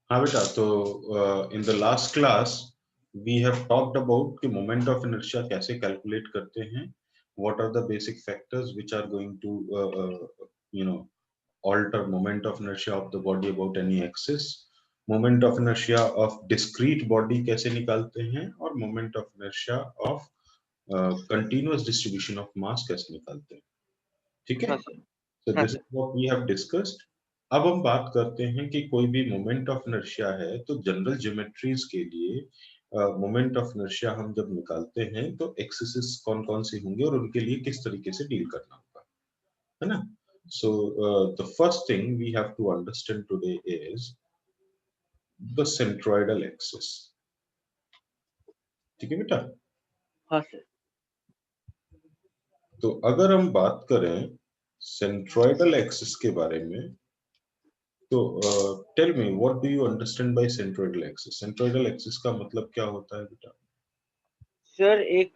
हाँ बेटा, तो in the last class we have talked about कि मोमेंट ऑफ इनर्शिया कैसे कैलकुलेट करते हैं, what are the basic factors which are going to you know alter moment of inertia of the body about any axis, moment of inertia of discrete body कैसे निकालते हैं, और moment of inertia of continuous distribution of mass कैसे निकालते हैं। ठीक है, हाँ सर। so हाँ this sir. is what we have discussed। अब हम बात करते हैं कि कोई भी मोमेंट ऑफ इनर्शिया है तो जनरल ज्योमेट्रीज के लिए मोमेंट ऑफ इनर्शिया हम जब निकालते हैं तो एक्सिस कौन कौन से होंगे और उनके लिए किस तरीके से डील करना होगा, है ना। So the first thing we have to understand today is the centroidal axis। ठीक है बेटा, हाँ सर। तो अगर हम बात करें सेंट्रोइडल एक्सिस के बारे में, तो tell me what do you understand by centroidal axis. Centroidal axis का मतलब क्या होता है बेटा? सर एक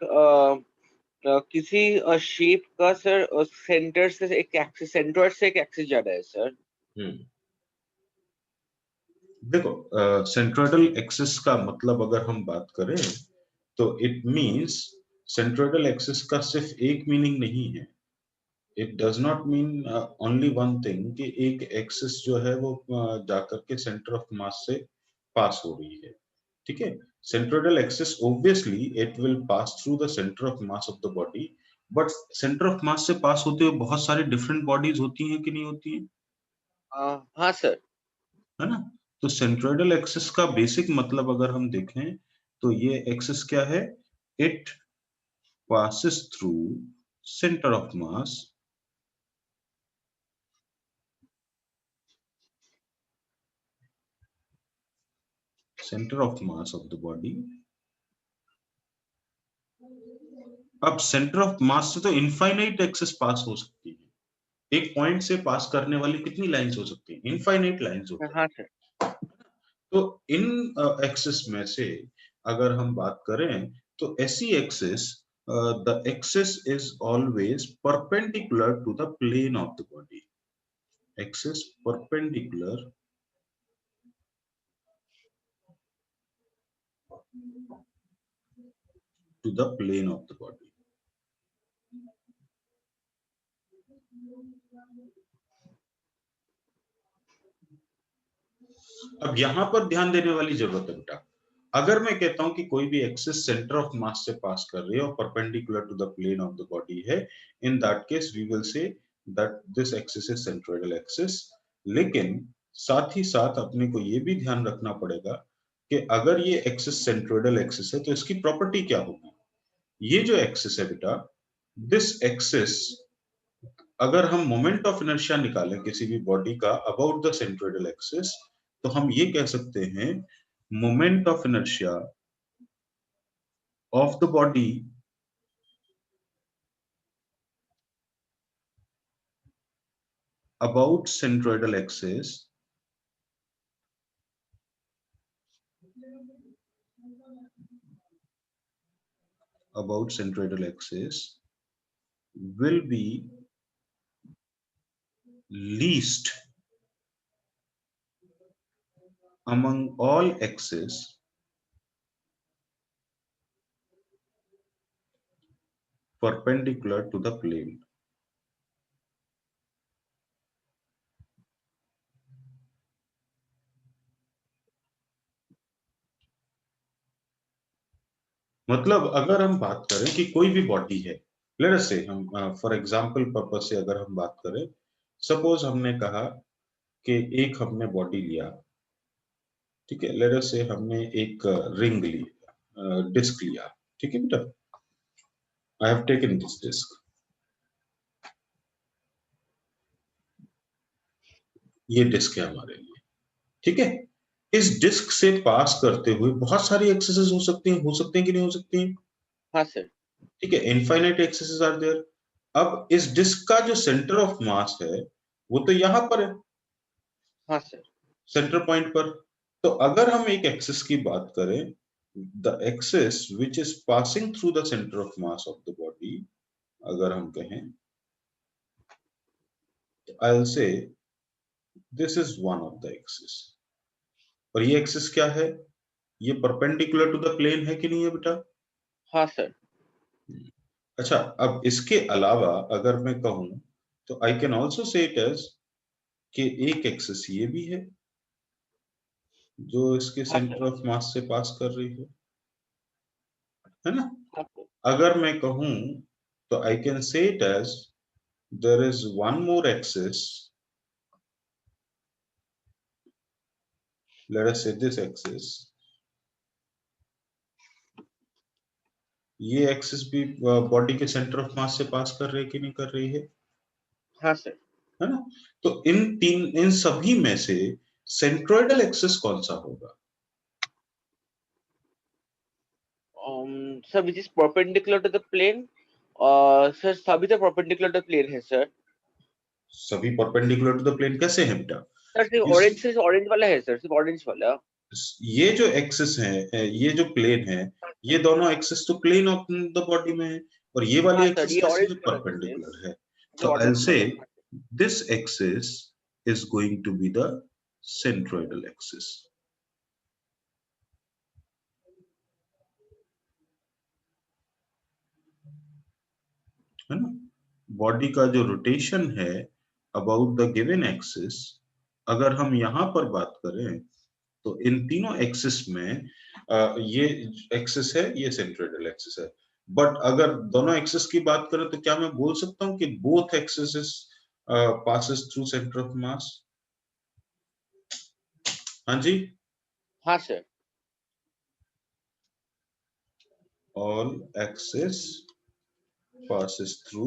किसी शेप का सर सेंटर से एक एक्सिस, सेंट्रोइड से एक एक्सिस जा रहा है सर। हम्म, देखो, सेंट्रोइडल एक्सिस का मतलब अगर हम बात करें तो इट मींस सेंट्रोइडल एक्सिस का सिर्फ एक मीनिंग नहीं है। It does not mean only one thing कि एक एक्सिस जो है वो जाकर के सेंटर ऑफ मास से पास हो रही है। ठीक है, centroidal axis obviously it will pass through the centre of mass of the body, but centre of mass से पास होते हुए बहुत सारी डिफरेंट बॉडीज होती हैं कि नहीं होती हैं, हाँ सर। है ना। तो सेंट्रोइडल एक्सिस का बेसिक मतलब अगर हम देखें तो ये एक्सिस क्या है, it passes through center of mass, center of mass of the body। अब सेंटर ऑफ मास से तो इनफाइनाइट एक्सेस पास हो सकती है, एक पॉइंट से पास करने वाली कितनी लाइंस हो सकती हैं, इनफाइनाइट लाइंस होते हैं। हाँ सर। तो इन एक्सेस में से अगर हम बात करें तो ऐसी axes, the axes is always perpendicular to the plane of the body, axes perpendicular to the plane of the body. अब यहां पर ध्यान देने वाली जरूरत है बेटा, अगर मैं कहता हूं कि कोई भी एक्सिस सेंटर ऑफ मास से पास कर रही है और perpendicular to the plane of the body है, in that case we will say that this axis is centroidal axis. लेकिन साथ ही साथ अपने को ये भी ध्यान रखना पड़ेगा कि अगर ये एक्सिस सेंट्रोइडल एक्सिस है तो इसकी प्रॉपर्टी क्या होगी। ये जो एक्सिस है बेटा, दिस एक्सिस, अगर हम मोमेंट ऑफ इनर्शिया निकालें किसी भी बॉडी का अबाउट द सेंट्रोइडल एक्सिस, तो हम ये कह सकते हैं moment of inertia of the body about centroidal axis will be least among all axes perpendicular to the plane। मतलब अगर हम बात करें कि कोई भी बॉडी है, लेट अस से हम फॉर एग्जांपल पर्पस से अगर हम बात करें, सपोज हमने कहा कि एक हमने बॉडी लिया, ठीक है, लेट अस से हमने एक रिंग ली, डिस्क लिया, ठीक है बेटा, I have taken this disc, ये डिस्क है हमारे लिए, ठीक है। इस डिस्क से पास करते हुए बहुत सारी एक्सेसेस हो सकते हैं कि नहीं हो सकती हैं, हाँ सर। ठीक है, इनफाइनाइट एक्सेसेस आर देयर। अब इस डिस्क का जो सेंटर ऑफ मास है वो तो यहां पर है, हाँ सर। सेंटर पॉइंट पर। तो अगर हम एक एक्सिस की बात करें, the axis which is passing through the centre of mass of the body, अगर हम कहें तो आई विल से this is one of the axis, और ये एक्सिस क्या है, ये परपेंडिकुलर टू द प्लेन है कि नहीं है बेटा? हाँ सर। अच्छा, अब इसके अलावा अगर मैं कहूं तो I can also say it as कि एक एक्सिस ये भी है जो इसके हाँ सेंटर सर। ऑफ मास से पास कर रही है ना? हाँ सर। अगर मैं कहूं तो I can say it as there is one more axis, let us say this axis, ये एक्सिस भी बॉडी के सेंटर ऑफ मास से पास कर रही है कि नहीं कर रही हाँ सर। है ना? तो इन सभी में से सेंट्रोइडल एक्सिस कौन सा होगा? Sir which is perpendicular to the plane. Sir सभी तो परपेंडिकुलर टू द प्लेन है सर। सभी परपेंडिकुलर टू द प्लेन कैसे हैं बेटा? सर सिर्फ इस ऑरेंज से ऑरेंज वाला है सर, सिर्फ ऑरेंज वाला। ये जो एक्सिस है, ये जो प्लेन है, ये दोनों एक्सिस तो प्लेन ऑफ द बॉडी में है, और ये वाली हाँ सर, एक्सिस ये कैसी ऑरेंज है, वाला सर, ये परपेंडिकुलर है। जो तो आई ऑरेंज से वाला। This axis is going to be the centroidal axis, है ना? बॉडी का जो रोटेशन है अबाउट द गिवन एक्सिस, अगर हम यहां पर बात करें तो इन तीनों एक्सिस में ये एक्सिस है, ये सेंट्रोइडल एक्सिस है। बट अगर दोनों एक्सिस की बात करें तो क्या मैं बोल सकता हूं कि both axis passes through centre of mass? हाँ जी, हाँ sir. All axis passes through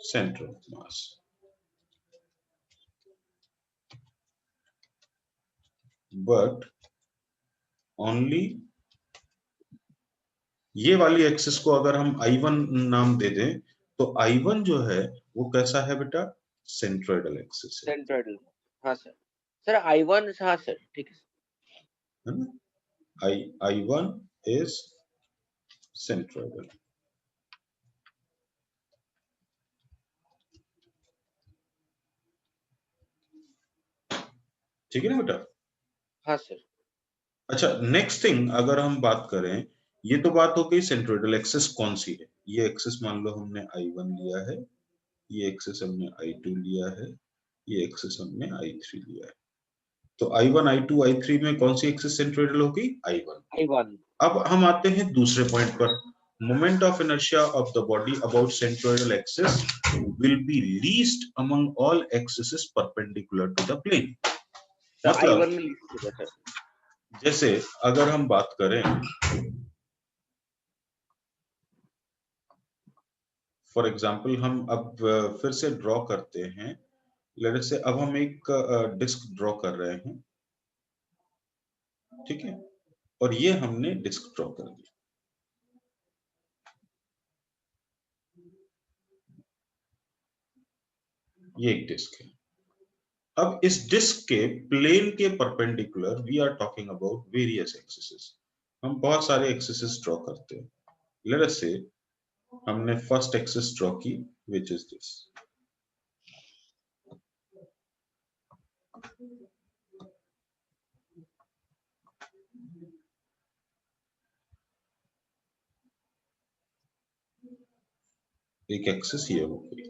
centre of mass, but only ये वाली एक्सिस को अगर हम I1 नाम दे दें तो I1 जो है वो कैसा है बेटा, सेंट्रोइडल एक्सिस सेंट्रोइडल। हाँ सर। सर I1, हाँ सर ठीक है ना? I1 is सेंट्रोइडल, ठीक है ना बेटा? हाँ सर। अच्छा, नेक्स्ट थिंग अगर हम बात करें, ये तो बात हो गई सेंट्रोइडल एक्सिस कौन सी है। ये एक्सिस मान लो हमने I1 लिया है, ये एक्सिस हमने I2 लिया है, ये एक्सिस हमने I3 लिया है। तो I1 I2 I3 में कौन सी एक्सिस सेंट्रोइडल होगी, I1। I1। अब हम आते हैं दूसरे पॉइंट पर, moment of inertia of the body about centroidal axis will be least among all axis perpendicular to the plane. Sir I1 मतलब में लिस्ट होगा सर। जैसे अगर हम बात करें, फॉर एग्जाम्पल हम अब फिर से ड्रॉ करते हैं, लेट से अब हम एक डिस्क ड्रॉ कर रहे हैं, ठीक है? और ये हमने डिस्क ड्रॉ कर दी, ये एक डिस्क है। अब इस डिस्क के प्लेन के perpendicular we are talking about various axis. हम बहुत सारे एक्सिस ड्रॉ करते हैं। लेट अस से हमने फर्स्ट एक्सिस ड्रॉ की, विच इज दिस। एक एक्सिस ये हो गई,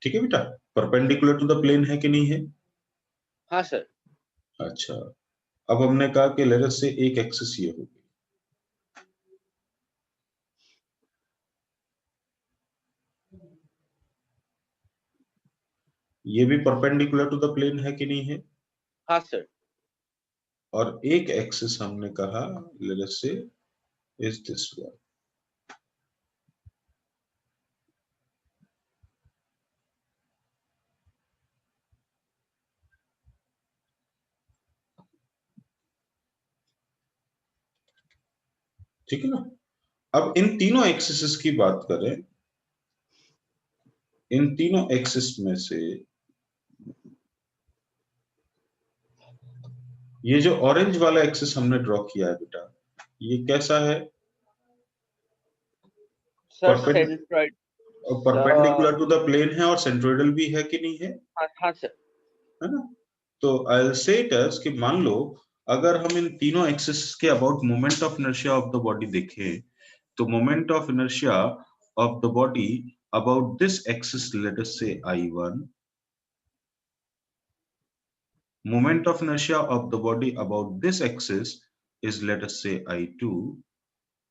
ठीक है बेटा? परपेंडिकुलर टू द प्लेन है कि नहीं है? हाँ सर। अच्छा, अब हमने कहा कि लेट अस से एक एक्सिस ये हो गई, ये भी परपेंडिकुलर टू द प्लेन है कि नहीं है? हाँ सर। और एक एक्सिस हमने कहा लेट अस से इज दिस वन, ठीक है ना? अब इन तीनों एक्सिस की बात करें, इन तीनों एक्सिस में से ये जो ऑरेंज वाला एक्सिस हमने ड्रॉ किया है बेटा, ये कैसा है, sir centroid. Perpendicular to the plane है और सेंट्रोइडल भी है कि नहीं है? हाँ हाँ सर। है ना? तो I will say it as कि मान लो अगर हम इन तीनों एक्सिस के about moment of inertia of the body देखें, तो moment of inertia of the body about this axis, let us say I1, moment of inertia of the body about this axis is, let us say, I2,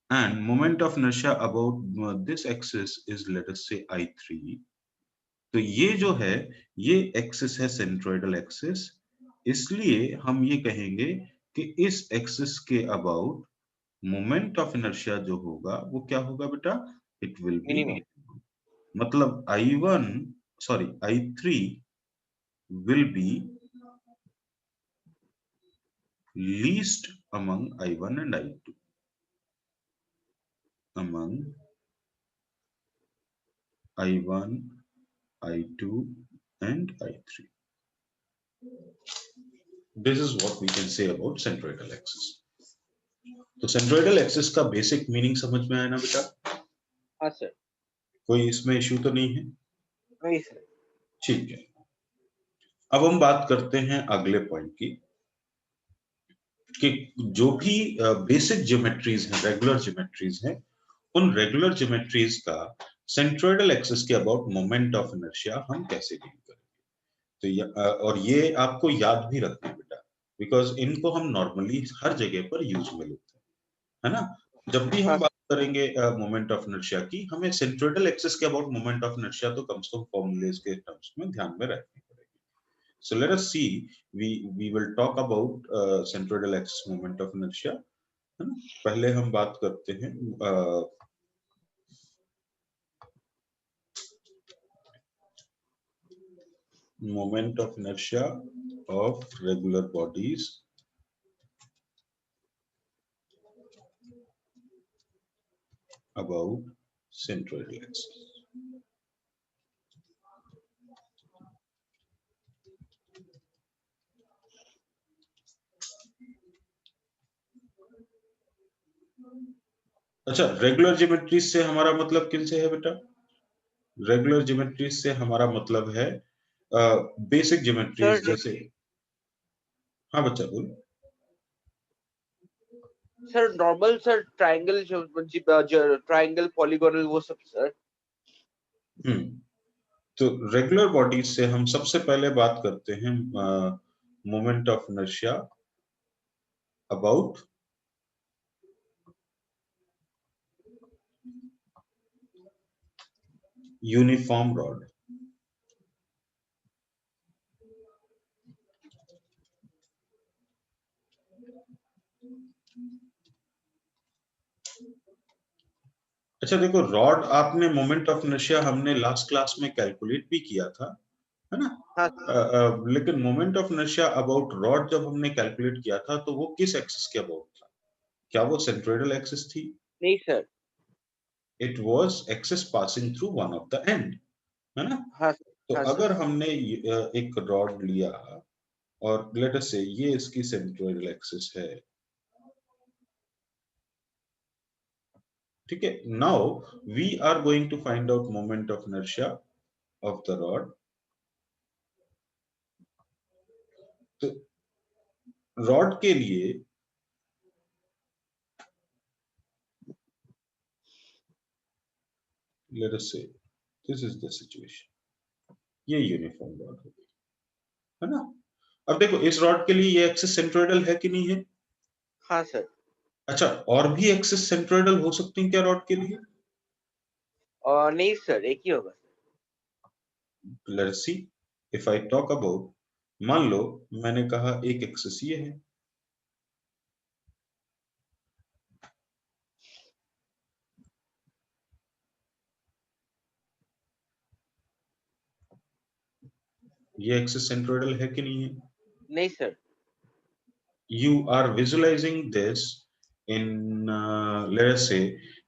and moment of inertia about this axis is, let us say, I3. तो ये जो है, ये axis है centroidal axis, इसलिए हम ये कहेंगे कि इस एक्सिस के अबाउट मोमेंट ऑफ इनर्शिया जो होगा वो क्या होगा बेटा, इट विल बी, मिनिमम। मतलब I1, sorry I3 will be least among I1 and I2, among I1, I2 and I3. This is what we can say about centroidal axis. तो centroidal axis का basic meaning समझ में आया ना बेटा? हाँ sir. कोई इसमें इश्यू तो नहीं है? नहीं सर। ठीक है, अब हम बात करते हैं अगले पॉइंट की, कि जो भी बेसिक ज्योमेट्रीज हैं, रेगुलर ज्योमेट्रीज हैं, उन रेगुलर ज्योमेट्रीज का सेंट्रोइडल एक्सिस के अबाउट मोमेंट ऑफ इनर्शिया हम कैसे डील करें। तो और ये आपको याद भी रखना है बेटा, बिकॉज इनको हम नॉर्मली हर जगह पर यूज में लेते हैं, है ना? जब भी हम हाँ बात करेंगे मोमेंट ऑफ इनर्शिया की, हमें सेंट्रोइडल एक्सिस के अबाउट मोमेंट ऑफ इनर्शिया तो कम से कम फॉर्मूलेज के टर्म्स में ध्यान में रखनी पड़ेगी। So let us see, we will talk about centroidal axis moment of inertia, है ना? पहले हम बात करते हैं moment of inertia of regular bodies about centroidal axis. अच्छा, रेगुलर ज्योमेट्री से हमारा मतलब किनसे है बेटा? रेगुलर ज्योमेट्री से हमारा मतलब है बेसिक ज्योमेट्रीज, जैसे, हाँ बच्चा बोल। Sir normal sir triangle, triangle polygonal वो सब सर। तो रेगुलर बॉडीज से हम सबसे पहले बात करते हैं moment of inertia about uniform rod. अच्छा देखो, रॉड आपने मोमेंट ऑफ इनर्शिया हमने लास्ट क्लास में कैलकुलेट भी किया था, है ना? हाँ लेकिन moment of inertia about rod जब हमने कैलकुलेट किया था, तो वो किस एक्सिस के अबाउट था? क्या वो सेंट्रोइडल एक्सिस थी? नहीं sir. It was axis passing through one of the end, है ना? हाँ तो हाँ अगर सर। हमने एक रॉड लिया और लेट अस से ये इसकी सेंट्रोइडल एक्सिस है, ठीक है? Now we are going to find out moment of inertia of the rod. तो रॉड के लिए let us say this is the situation, ये यूनिफॉर्म रॉड हो गई, है ना? अब देखो, इस रॉड के लिए ये एक्सिस सेंट्रोइडल है कि नहीं है? हाँ सर। अच्छा, और भी एक्सिस सेंट्रोइडल हो सकती हैं क्या रॉड के लिए? नहीं सर, एक ही होगा। Let's see, if I talk about, मान लो मैंने कहा एक एक्सिस ये है, ये एक्सिस सेंट्रोइडल है कि नहीं है? नहीं sir. You are visualizing this in let us say,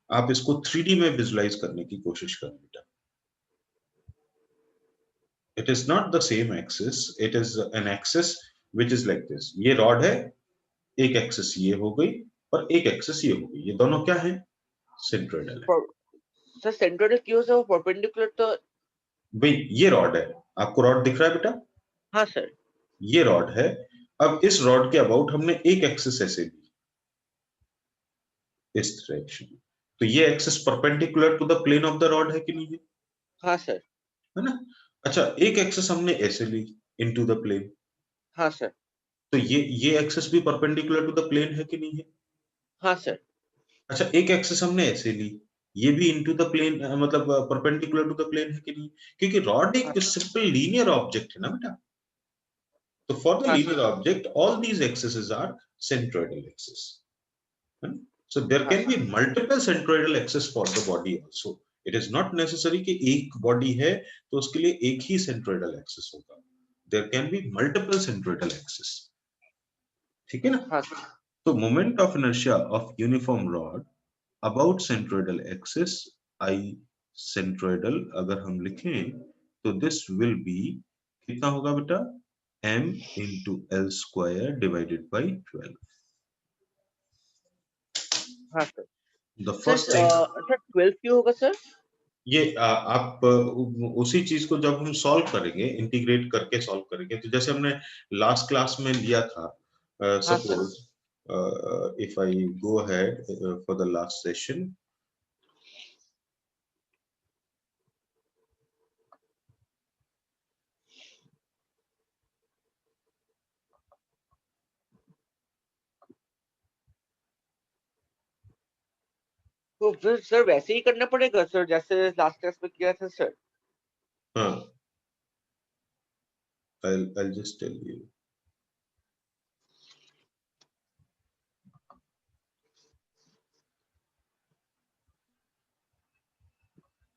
आप इसको 3D में विजुलाइज करने की कोशिश करें बेटा। It is not the same axis, it is an axis which is like this. ये रॉड है, एक एक्सिस ये हो गई और एक एक्सिस ये हो गई, ये दोनों क्या है? सेंट्रोइडल है। सर सेंट्रोइडल क्यों सर? वो परपेंडिकुलर तो। भाई ये रॉड है, आपको रॉड दिख रहा है बेटा? हाँ सर। ये रॉड है। अब इस रॉड के अबाउट हमने एक एक्सिस ऐसे ली इस डायरेक्शन, तो ये axis perpendicular to the plane of the rod है कि नहीं है? हाँ सर। है ना? अच्छा, एक एक्सिस हमने ऐसे ली इनटू द प्लेन, हाँ सर। तो ये एक्सिस भी परपेंडिकुलर टू द प्लेन है कि नहीं है? हाँ सर। अच्छा, एक एक्सिस हमने ऐसे ली, ये भी इनटू द प्लेन, मतलब परपेंडिकुलर टू द प्लेन है कि नहीं? क्योंकि रॉड हाँ एक सर। सिंपल लीनियर ऑब्जेक्ट है ना बेटा। तो फॉर द हाँ linear sir. Object all these axis are centroidal axis. So there हाँ can be sir. multiple centroidal axis for the body also. It is not necessary कि एक body है तो उसके लिए एक ही centroidal axis होगा. There can be multiple centroidal axis. ठीक है ना? हाँ सर। तो moment of inertia of uniform rod about centroidal axis I centroidal अगर हम लिखें तो this will be कितना होगा बेटा? m into l square divided by 12. हाँ sir. The sir first thing, sir 12 क्यों होगा सर? ये आप उसी चीज को जब हम सॉल्व करेंगे, इंटीग्रेट करके सॉल्व करेंगे, तो जैसे हमने लास्ट क्लास में लिया था, हाँ sir. Suppose if I go ahead for the last session, तो फिर सर वैसे ही करना पड़ेगा सर जैसे लास्ट क्लास में किया था सर? हाँ, I'll just tell you.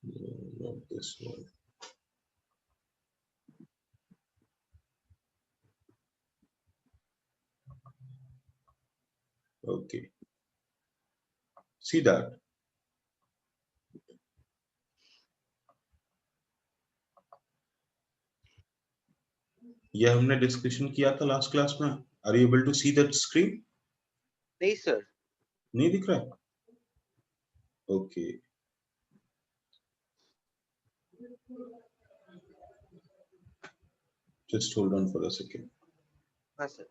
No, not this one. Okay, see that ये हमने डिस्कशन किया था लास्ट क्लास में. Are you able to see that screen? नहीं सर। नहीं दिख रहा? Okay, just hold on for a second. हाँ sir.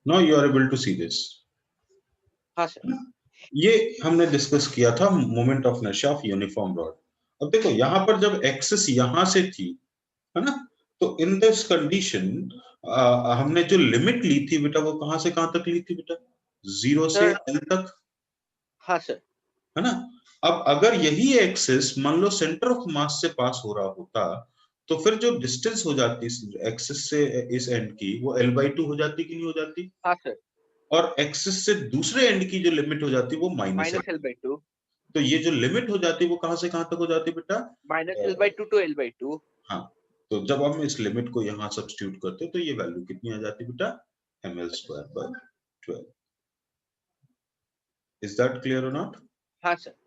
Now you are able to see this. हाँ सर। ये हमने डिस्कस किया था moment of inertia of uniform rod. अब देखो यहां पर जब एक्सिस यहां से थी, है ना, तो इन दिस कंडीशन हमने जो लिमिट ली थी बेटा, वो कहां से कहां तक ली थी बेटा? 0 से सर L तक, हाँ सर। है ना? अब अगर यही एक्सिस मान लो सेंटर ऑफ मास से पास हो रहा होता, तो फिर जो डिस्टेंस हो जाती एक्सिस से इस एंड की, वो L/2 हो जाती कि नहीं हो जाती? हाँ सर। और एक्सिस से दूसरे एंड की जो लिमिट हो जाती वो माइनस माइनस L. L/2। तो ये जो लिमिट हो जाती है वो कहां से कहां तक हो जाती है बेटा? Minus L/2 to L/2। हाँ, तो जब हम इस लिमिट को यहाँ सब्स्टिट्यूट करते हैं तो ये वैल्यू कितनी आ जाती है बेटा? ml² by 12. Is that clear और नॉट? हाँ सर।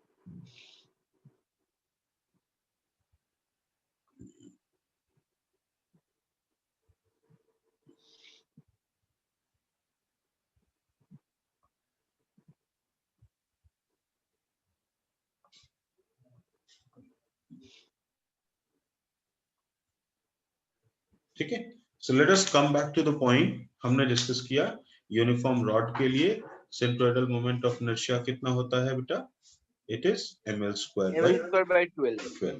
ठीक है, so let us come back to the point. हमने डिस्कस किया यूनिफॉर्म रॉड के लिए सेंट्रोइडल मोमेंट ऑफ इनर्शिया कितना होता है बेटा? It is ml² by ml² by 12। 12.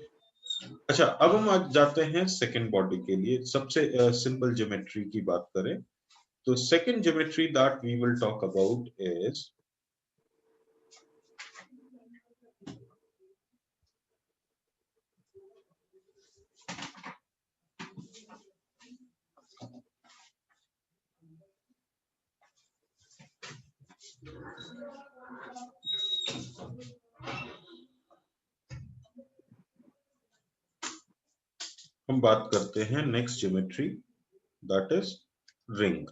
अच्छा, अब हम आज जाते हैं सेकेंड बॉडी के लिए. सबसे सिंपल ज्योमेट्री की बात करें तो second geometry that we will talk about is हम बात करते हैं next geometry, that is ring.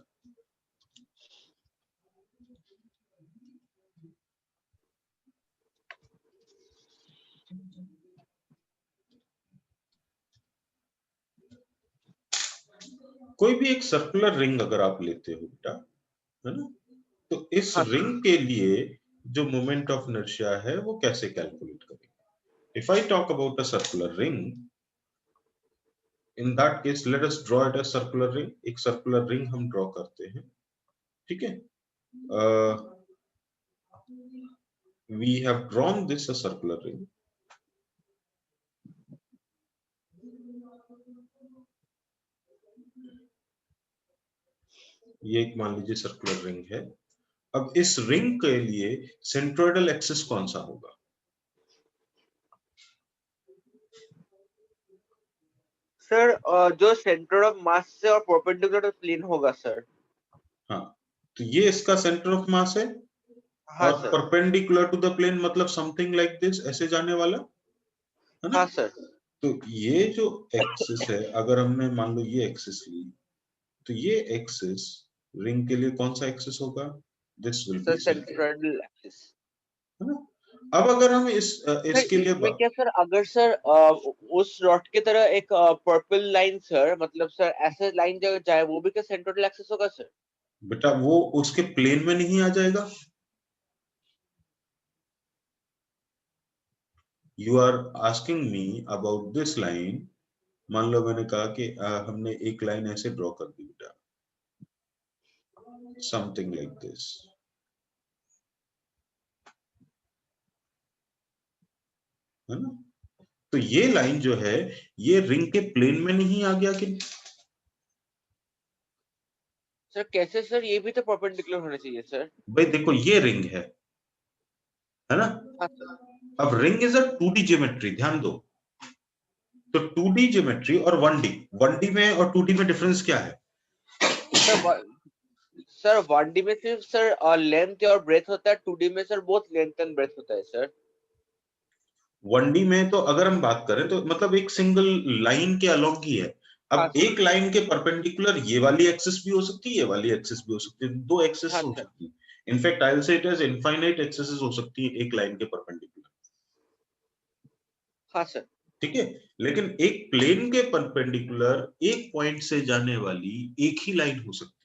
कोई भी एक सर्कुलर रिंग अगर आप लेते हो बेटा, है ना, तो इस हाँ रिंग के लिए जो मोमेंट ऑफ इनर्शिया है वो कैसे कैलकुलेट करेंगे? If I talk about a circular ring, in that case let us draw it a circular ring. एक सर्कुलर रिंग हम ड्रॉ करते हैं, ठीक है। We have drawn this a circular ring. ये एक मान लीजिए सर्कुलर रिंग है। अब इस रिंग के लिए सेंट्रोइडल एक्सिस कौन सा होगा? सर, जो सेंटर ऑफ मास से और परपेंडिकुलर प्लेन होगा सर। हाँ, तो ये इसका सेंटर ऑफ मास है, हाँ और sir. Perpendicular to the plane मतलब समथिंग लाइक दिस, ऐसे जाने वाला, है ना। हाँ सर। तो ये जो एक्सिस है, अगर हमने मान लो ये एक्सिस ली, तो ये एक्सिस रिंग के लिए कौन सा एक्सिस होगा? This will sir be centre, centroidal axis. है ना। अब अगर हम सर इसके लिए इसमें क्या सर, अगर सर उस रॉड की तरह एक पर्पल लाइन सर, मतलब सर ऐसे लाइन जगह जाए, वो भी क्या सेंट्रोइडल एक्सिस होगा सर? बेटा वो उसके प्लेन में नहीं आ जाएगा। You are asking me about this line. मान लो मैंने कहा कि हमने एक लाइन ऐसे ड्रॉ कर दी बेटा, समथिंग लाइक दिस, है ना। तो ये लाइन जो है, ये रिंग के प्लेन में नहीं आ गया कि? सर कैसे सर, ये भी तो परपेंडिकुलर होना चाहिए सर। भाई देखो ये रिंग है ना। हाँ सर। अब ring is a 2D geometry, ध्यान दो। तो 2D ज्योमेट्री और 1D में और 2D में डिफरेंस क्या है? सर सर 1D में सिर्फ सर लेंथ और ब्रेथ होता है, 2D में sir both length and breadth होता है सर। 1D में तो अगर हम बात करें तो मतलब एक सिंगल लाइन के अलोंग ही है। हाँ अब सर। एक लाइन के परपेंडिकुलर ये वाली एक्सिस भी हो सकती है, ये वाली एक्सिस भी हो सकती है, दो एक्सिस हाँ हो सर। सकती है। In fact I will say it is infinite axis हो सकती है एक लाइन के परपेंडिकुलर, हाँ सर। ठीक है। लेकिन एक प्लेन के परपेंडिकुलर एक पॉइंट से जाने वाली एक ही लाइन हो सकती है।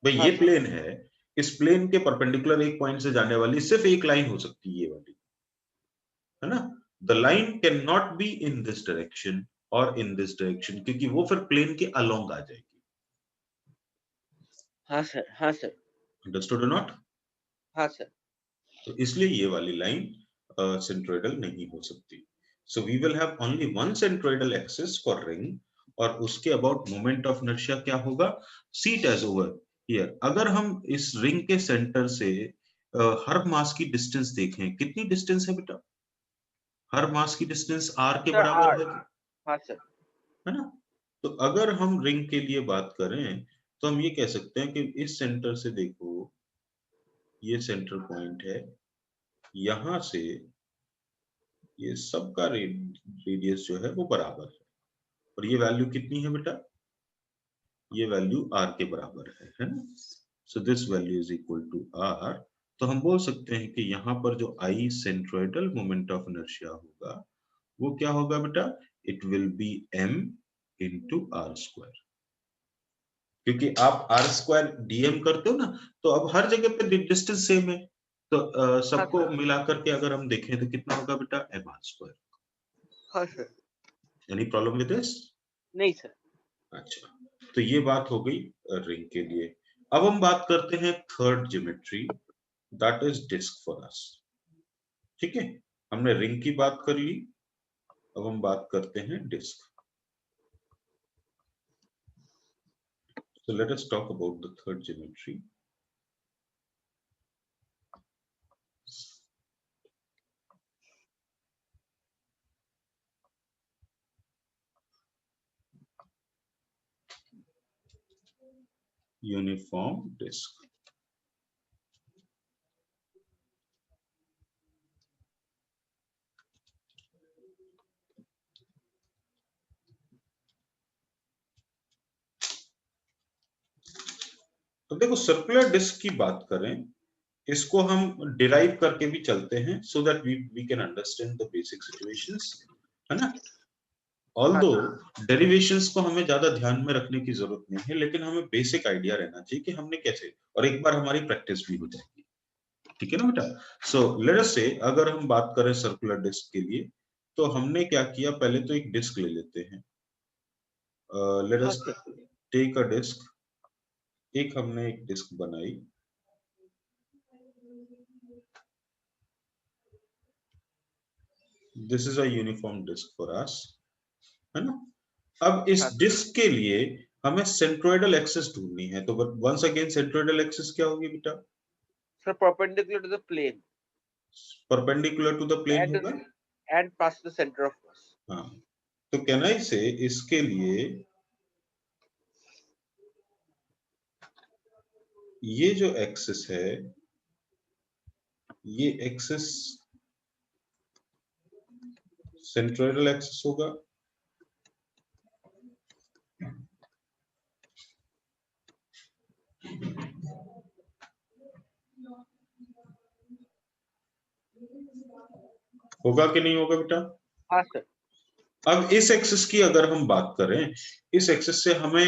भाई हाँ ये सर। प्लेन है, इस प्लेन के परपेंडिकुलर एक पॉइंट से जाने वाली सिर्फ एक लाइन हो सकती है, ये वाली, है ना। The line can not be in this direction और इन दिस डायरेक्शन, क्योंकि वो फिर प्लेन के अलोंग आ जाएगी। हाँ सर। हाँ सर। अंडरस्टूड और नॉट? हाँ सर। तो इसलिए ये वाली लाइन सेंट्रोइडल नहीं हो सकती। So we will have only one centroidal axis for ring, और उसके अबाउट मोमेंट ऑफ इनर्शिया क्या होगा? See it as over here. अगर हम इस रिंग के सेंटर से हर मास की डिस्टेंस देखें, कितनी डिस्टेंस है बेटा? हर मास की डिस्टेंस आर के सर बराबर आर। है, हाँ सर। है ना। तो अगर हम रिंग के लिए बात करें, तो हम ये कह सकते हैं कि इस सेंटर से देखो, ये सेंटर पॉइंट है, यहां से ये सबका रेडियस जो है वो बराबर है। और ये वैल्यू कितनी है बेटा? ये वैल्यू आर के बराबर है ना। So this value is equal to R. तो हम बोल सकते हैं कि यहाँ पर जो I centroidal moment of inertia होगा, वो क्या होगा बेटा? It will be m into R square. क्योंकि आप आर स्क्वायर डीएम करते हो ना, तो अब हर जगह पे डिस्टेंस सेम है। तो हाँ सबको सर। मिलाकर के अगर हम देखें तो कितना होगा बेटा? M R square. हाँ sir. Any problem with this? नहीं सर। अच्छा, तो ये बात हो गई रिंग के लिए। अब हम बात करते हैं third geometry, that is disc for us. ठीक है, हमने रिंग की बात कर ली, अब हम बात करते हैं disc. So let us talk about the third geometry. Uniform disk. तो देखो सर्कुलर डिस्क की बात करें, इसको हम डिराइव करके भी चलते हैं so that we can understand the basic situations, है ना। ऑल्दो डेरिवेशंस को हमें ज्यादा ध्यान में रखने की जरूरत नहीं है, लेकिन हमें बेसिक आइडिया रहना चाहिए कि हमने कैसे, और एक बार हमारी प्रैक्टिस भी हो जाएगी, ठीक है ना बेटा। सो लेट अस से अगर हम बात करें सर्कुलर डिस्क के लिए, तो हमने क्या किया, पहले तो एक डिस्क ले लेते हैं। लेट हाँ us sir. Take a disc. एक हमने एक डिस्क बनाई, this is a uniform disc for us, है ना। अब इस हाँ डिस्क के लिए हमें सेंट्रोइडल एक्सिस ढूंढनी है, तो वंस अगेन सेंट्रोइडल एक्सिस क्या होगी बेटा? Sir, perpendicular to the plane perpendicular to the plane होगा। And pass the centre of mass. हाँ, तो कैन आई से इसके लिए ये जो एक्सिस है, ये एक्सिस सेंट्रोइडल एक्सिस होगा। होगा कि नहीं होगा बेटा? हाँ सर। अब इस एक्सिस की अगर हम बात करें, इस एक्सिस से हमें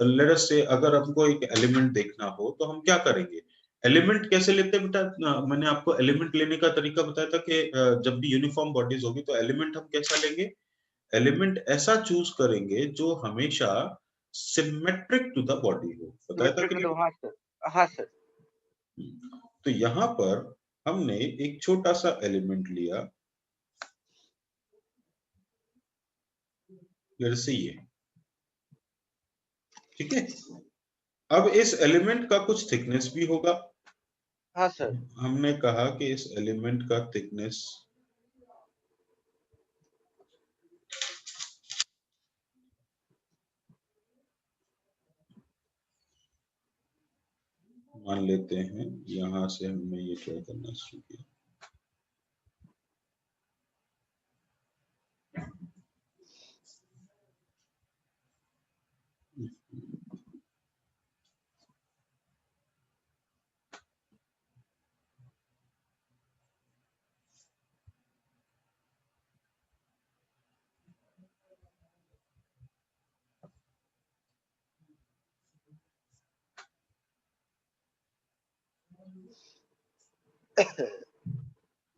लेट अस से अगर हमको एक एलिमेंट देखना हो तो हम क्या करेंगे? एलिमेंट कैसे लेते हैं बेटा? मैंने आपको एलिमेंट लेने का तरीका बताया था कि जब भी यूनिफॉर्म बॉडीज होगी तो एलिमेंट हम कैसा लेंगे? एलिमेंट ऐसा चूज करेंगे जो हमेशा सिमेट्रिक टू द बॉडी हो, बताया था कि नहीं? हाँ सर। हाँ सर। तो यहां पर हमने एक छोटा सा एलिमेंट लिया, जैसे ये, ठीक है। अब इस एलिमेंट का कुछ थिकनेस भी होगा। हाँ सर। हमने कहा कि इस एलिमेंट का थिकनेस मान लेते हैं, यहां से हमने ये ट्राई करना शुरू किया।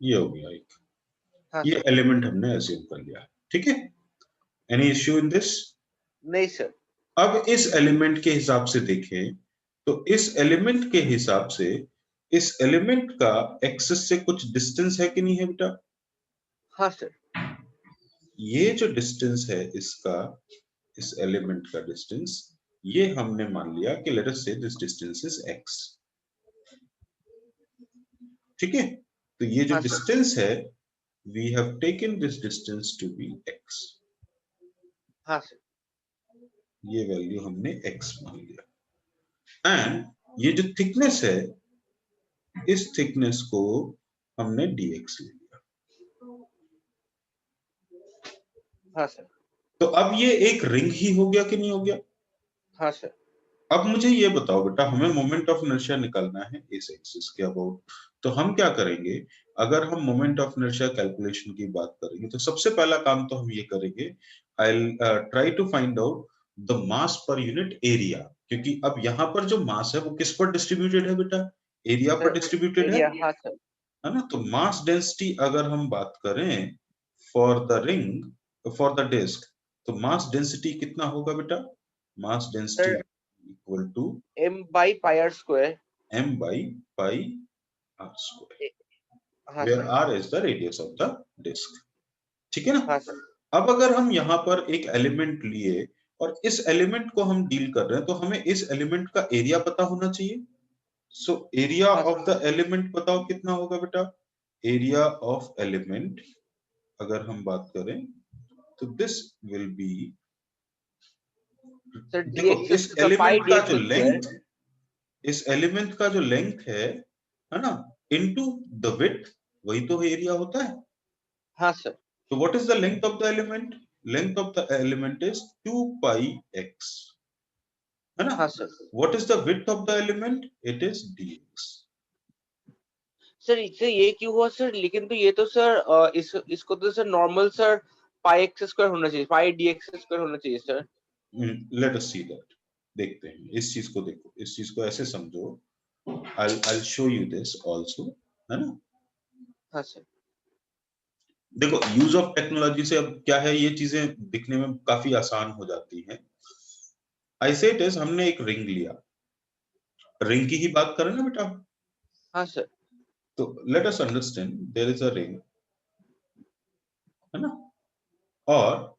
ये हो गया एक, हाँ ये सर। एलिमेंट हमने एज्यूम कर लिया, ठीक है। Any issue in this? नहीं सर। अब इस एलिमेंट के हिसाब से देखें, तो इस एलिमेंट के हिसाब से इस एलिमेंट का एक्सिस से कुछ डिस्टेंस है कि नहीं है बेटा? हाँ सर। ये जो डिस्टेंस है इसका, इस एलिमेंट का डिस्टेंस, ये हमने मान लिया कि late us say this distance is x, ठीक है। तो ये जो हाँ सर। डिस्टेंस है, we have taken this distance to be x, हाँ सर। ये वैल्यू हमने x मान लिया। एंड ये जो थिकनेस है, इस थिकनेस को हमने dx ले लिया। हाँ सर। तो अब ये एक रिंग ही हो गया कि नहीं हो गया? हाँ सर। अब मुझे ये बताओ बेटा, हमें मोमेंट ऑफ इनर्शिया निकालना है इस एक्सिस के अबाउट, तो हम क्या करेंगे? अगर हम मोमेंट ऑफ इनर्शिया कैलकुलेशन की बात करेंगे तो सबसे पहला काम तो हम ये करेंगे, I will try to find out the mass per unit area, क्योंकि अब यहाँ पर जो मास है वो किस पर डिस्ट्रीब्यूटेड है बेटा? Area per sir distributed area. हाँ सर। है ना। तो मास डेंसिटी अगर हम बात करें for the ring, for the disc, तो मास डेंसिटी कितना होगा बेटा? Mass density sir equal to m/πr²। m by pi r square, हाँ where sir. r is the radius of the disk, ठीक है ना। हाँ सर। अब अगर हम यहाँ पर एक एलिमेंट लिए और इस एलिमेंट को हम डील कर रहे हैं, तो हमें इस एलिमेंट का एरिया पता होना चाहिए। सो एरिया हाँ ऑफ द एलिमेंट बताओ कितना होगा बेटा? एरिया ऑफ एलिमेंट अगर हम बात करें तो दिस विल बी, सर देखो dx इस का पाई एलिमेंट का जो dx²। लेंथ, इस एलिमेंट का जो लेंथ है ना, इनटू द विड्थ, वही तो एरिया होता है। हाँ सर। तो what is the length of the element? Length of the element is 2 pi x, है ना? हाँ sir. What is the width of the element? It is dx. Sir इससे ये क्यों हुआ सर? लेकिन तो ये तो सर इसको तो सर नॉर्मल सर पाई एक्स स्क्वायर होना चाहिए, पाई डी एक्स स्क्वायर होना चाहिए sir. Let us see that. देखते हैं इस चीज को, देखो इस चीज को ऐसे समझो। I'll show you this also, है ना? हाँ सर। देखो यूज ऑफ टेक्नोलॉजी से अब क्या है, ये चीजें दिखने में काफी आसान हो जाती हैं। आई से इट इज, हमने एक रिंग लिया, रिंग की ही बात करें ना बेटा। हाँ सर। तो let us understand there is a ring, है ना? और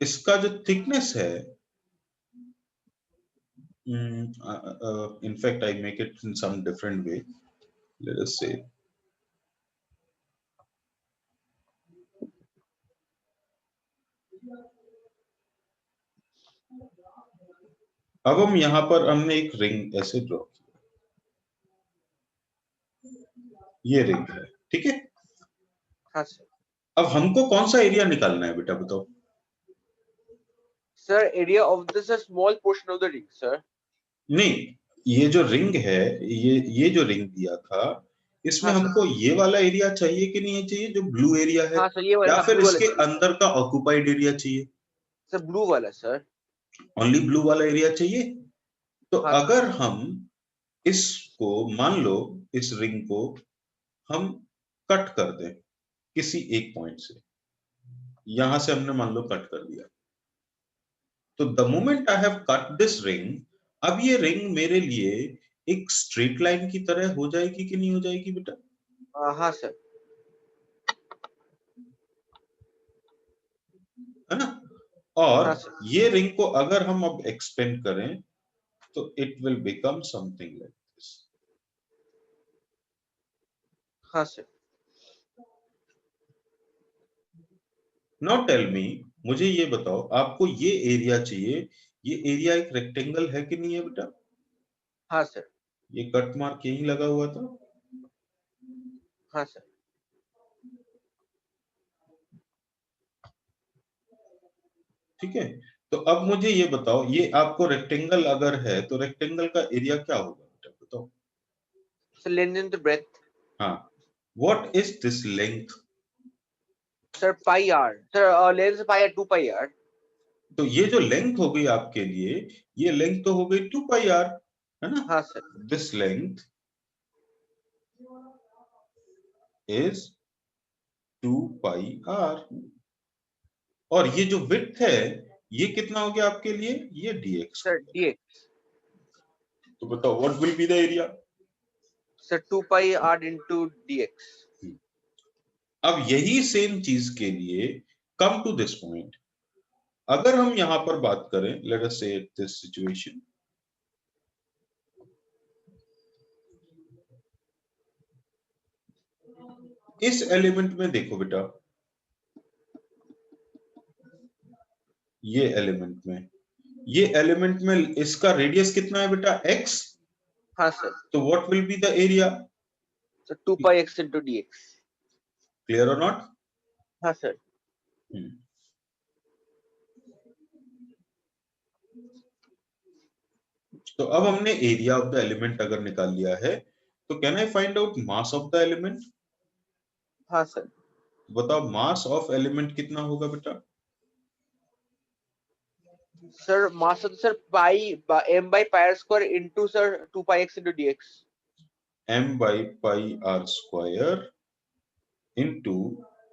इसका जो थिकनेस है, in fact I make it in some different way. Let us say अब हम यहाँ पर हमने एक रिंग ऐसे ड्रॉ किया, ये रिंग है, ठीक है? हाँ सर। अब हमको कौन सा एरिया निकालना है बेटा, बताओ? Sir area of the sir small portion of the ring sir. नहीं, ये जो रिंग है, ये जो रिंग दिया था, इसमें हाँ सर। हमको ये वाला एरिया चाहिए कि नहीं चाहिए, जो ब्लू एरिया है? हाँ सर ये वाला, या हाँ फिर ब्लू वाला इसके चाहिए अंदर का ऑक्युपाइड एरिया चाहिए? सर, ब्लू वाला सर। ओनली ब्लू वाला एरिया चाहिए। तो हाँ सर। अगर हम इसको मान लो, इस रिंग को हम कट कर दें किसी एक पॉइंट से, यहां से हमने मान लो कट कर दिया, तो the moment I have cut this ring, अब ये रिंग मेरे लिए एक स्ट्रेट लाइन की तरह हो जाएगी कि नहीं हो जाएगी बेटा? हाँ सर। है ना? और हाँ सर। ये रिंग को अगर हम अब एक्सपेंड करें तो it will become something like this. हाँ सर। नाउ टेल मी, मुझे ये बताओ, आपको ये एरिया चाहिए, ये एरिया एक रेक्टेंगल है कि नहीं है बेटा? हाँ सर। ये कट मार्क यहीं लगा हुआ था, हाँ सर। ठीक है? तो अब मुझे ये बताओ, ये आपको रेक्टेंगल अगर है तो रेक्टेंगल का एरिया क्या होगा बेटा, बताओ? Sir length in the breadth. हाँ, what is this length? Sir pi r sir, length pi r 2 pi r. तो ये जो लेंथ हो गई आपके लिए, ये लेंथ तो हो गई 2 पाई आर, है ना? हाँ sir. This length is 2 pi R, और ये जो विड्थ है, ये कितना हो गया आपके लिए? ये dx हो सर गया। dx। तो बताओ what will be the area? Sir 2 pi R into dx। अब यही सेम चीज के लिए कम टू दिस पॉइंट, अगर हम यहां पर बात करें, let us say this situation, इस एलिमेंट में देखो बेटा, ये एलिमेंट में इसका रेडियस कितना है बेटा? x। हाँ सर। तो what will be the area? Sir 2 pi x into dx। Clear और नॉट? हाँ सर। तो अब हमने एरिया ऑफ द एलिमेंट अगर निकाल लिया है, तो can I find out mass of the element? हाँ सर। बताओ मास ऑफ एलिमेंट कितना होगा बेटा? Sir mass of sir pi m by pi R square into sir 2 pi x into dx। m by pi R square into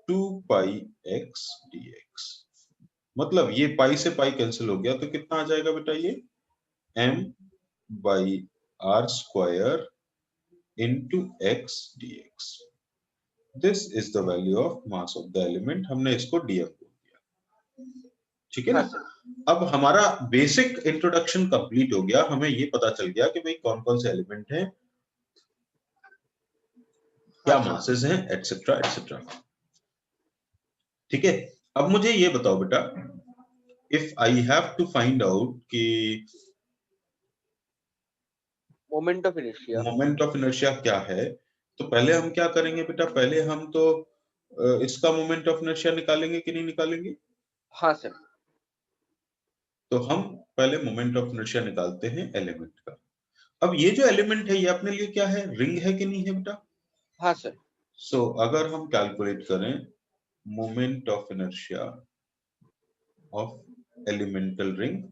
2 pi x dx। मतलब ये पाई से pi cancel हो गया, तो कितना आ जाएगा बेटा? ये m by R square into x dx। This is the value of mass of the element, हमने इसको dm बोल दिया, ठीक है हाँ ना? सर। अब हमारा बेसिक इंट्रोडक्शन कंप्लीट हो गया, हमें ये पता चल गया कि भाई कौन कौन से एलिमेंट हैं, हाँ क्या सर। मासेस हैं, एटसेट्रा एटसेट्रा, ठीक है? अब मुझे ये बताओ बेटा, if I have to find out कि moment of inertia. Moment of inertia क्या है, तो पहले हम क्या करेंगे बेटा? पहले हम तो इसका मोमेंट ऑफ इनर्शिया निकालेंगे कि नहीं निकालेंगे? हाँ सर। तो हम पहले मोमेंट ऑफ इनर्शिया निकालते हैं एलिमेंट का। अब ये जो एलिमेंट है ये अपने लिए क्या है, रिंग है कि नहीं है बेटा? हाँ सर। सो अगर हम कैलकुलेट करें moment of inertia of elemental ring,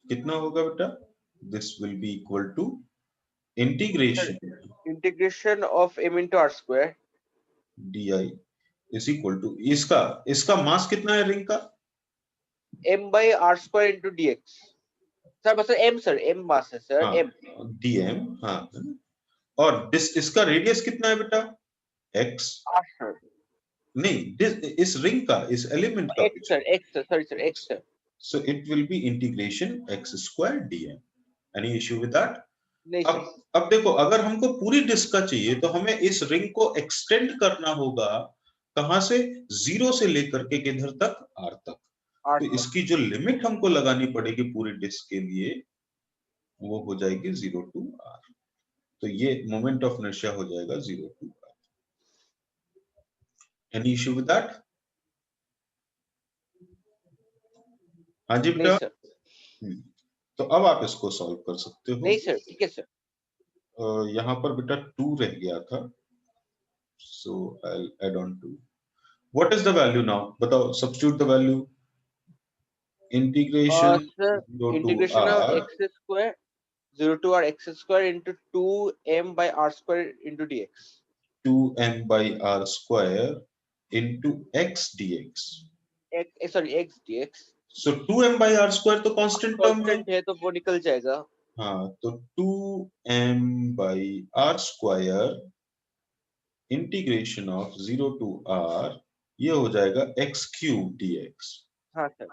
कितना होगा बेटा? This will be equal to integration integration of m into r square D I is equal to इसका मास कितना है रिंग का? m by r square into dx। Sir बस m sir, m मास है sir, हाँ m। dm, हाँ, और इसका रेडियस कितना है बेटा? x। r सर, नहीं, इस रिंग का, इस एलिमेंट का x पूछा। Sir, x sir, sorry sir, x sir. So it will be integration x square dm. Any issue with that? नहीं अब सर। अब देखो, अगर हमको पूरी डिस्क का चाहिए तो हमें इस रिंग को एक्सटेंड करना होगा, कहां से? 0 से लेकर के किधर तक? r तक। r तो इसकी जो लिमिट हमको लगानी पड़ेगी पूरी डिस्क के लिए, वो हो जाएगी 0 to r। तो ये मोमेंट ऑफ इनर्शिया हो जाएगा 0 to r। Any issue with that? हाँ जी नहीं बेटा। सर। तो अब आप इसको सॉल्व कर सकते हो। नहीं सर, ठीक है सर। यहाँ पर बेटा 2 रह गया था, so I'll add on 2. What is the value now? बताओ, substitute the value. Integration sir 0 to integration of r, x square 0 to r x square into 2m by r square into dx। 2m by r square into x dx. x sorry x dx। So 2m by r square तो constant term है। Constant है तो वो निकल जाएगा। हाँ, तो 2m by r square integration of 0 to r, ये हो जाएगा x cube dx. हाँ sir.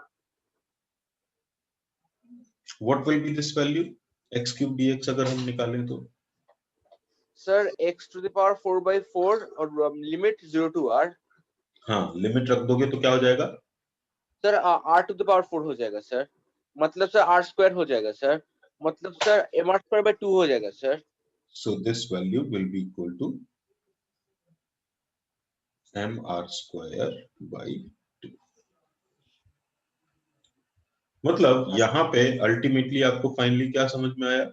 What will be this value? x cube dx अगर हम निकालें तो sir x to the power 4 by 4 और लिमिट 0 to r। हाँ, लिमिट रख दोगे तो क्या हो जाएगा? Sir r to the power 4 हो जाएगा सर, मतलब सर r स्क्वायर हो जाएगा सर, मतलब sir m r square by 2 हो जाएगा sir. So this value will be equal to mr square by 2. मतलब यहाँ पे अल्टीमेटली आपको फाइनली क्या समझ में आया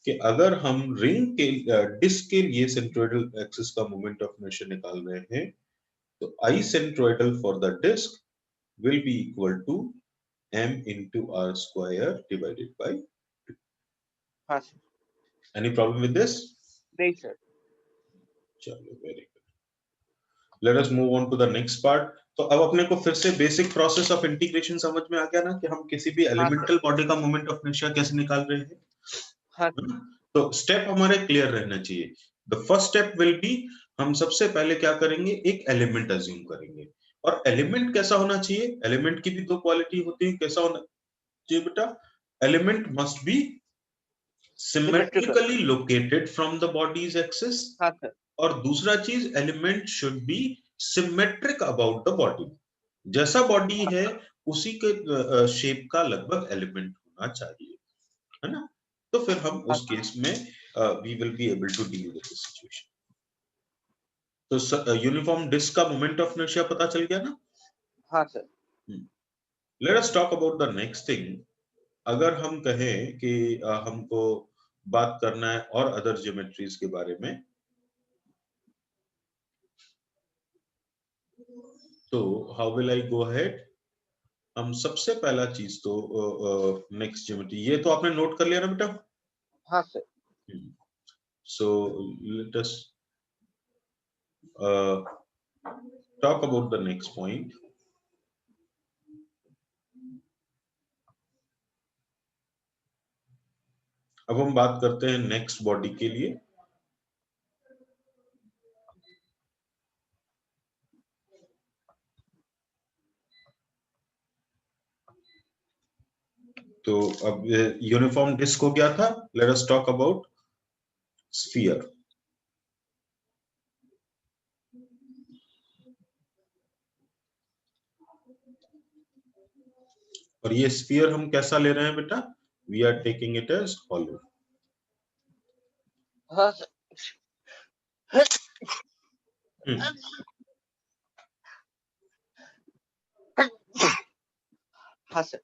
कि अगर हम रिंग के डिस्क के लिए सेंट्रोइडल एक्सिस का मोमेंट ऑफ इनर्शिया निकाल रहे हैं, तो I centroidal for the disk will be equal to m into r square divided by 2. हाँ sir. Any problem with this? नहीं सर। चलो, very good. Let us move on to the next part. तो अब अपने को फिर से बेसिक प्रोसेस ऑफ इंटीग्रेशन समझ में आ गया ना, कि हम किसी भी हाँ एलिमेंटल बॉडी का मोमेंट ऑफ इनर्शिया कैसे निकाल रहे हैं। हाँ तो स्टेप हमारे क्लियर रहना चाहिए। The first step will be, हम सबसे पहले क्या करेंगे, एक एलिमेंट अज्यूम करेंगे। और एलिमेंट कैसा होना चाहिए? एलिमेंट की भी दो क्वालिटी होती है। कैसा होना चाहिए बेटा? Element must be symmetrical. symmetrically located from the body's axis, हाँ सर। और दूसरा चीज, element should be symmetric about the body. जैसा बॉडी है उसी के शेप का लगभग एलिमेंट होना चाहिए, है ना? तो फिर हम हाँ उस केस में we will be able to deal with this situation. तो यूनिफॉर्म डिस्क का मोमेंट ऑफ इनर्शिया पता चल गया ना? हाँ sir. Let us talk about the next thing. अगर हम कहें कि हमको बात करना है और अदर ज्योमेट्रीज के बारे में, तो how will I go ahead? हम सबसे पहला चीज तो नेक्स्ट ज्योमेट्री, ये तो आपने नोट कर लिया ना बेटा? हाँ sir. So let us talk about the next point. अब हम बात करते हैं नेक्स्ट बॉडी के लिए। तो अब यूनिफॉर्म डिस्क हो गया था, let us talk about sphere. और ये स्फीयर हम कैसा ले रहे हैं बेटा? We are taking it as hollow. हाँ सर। हाँ सर।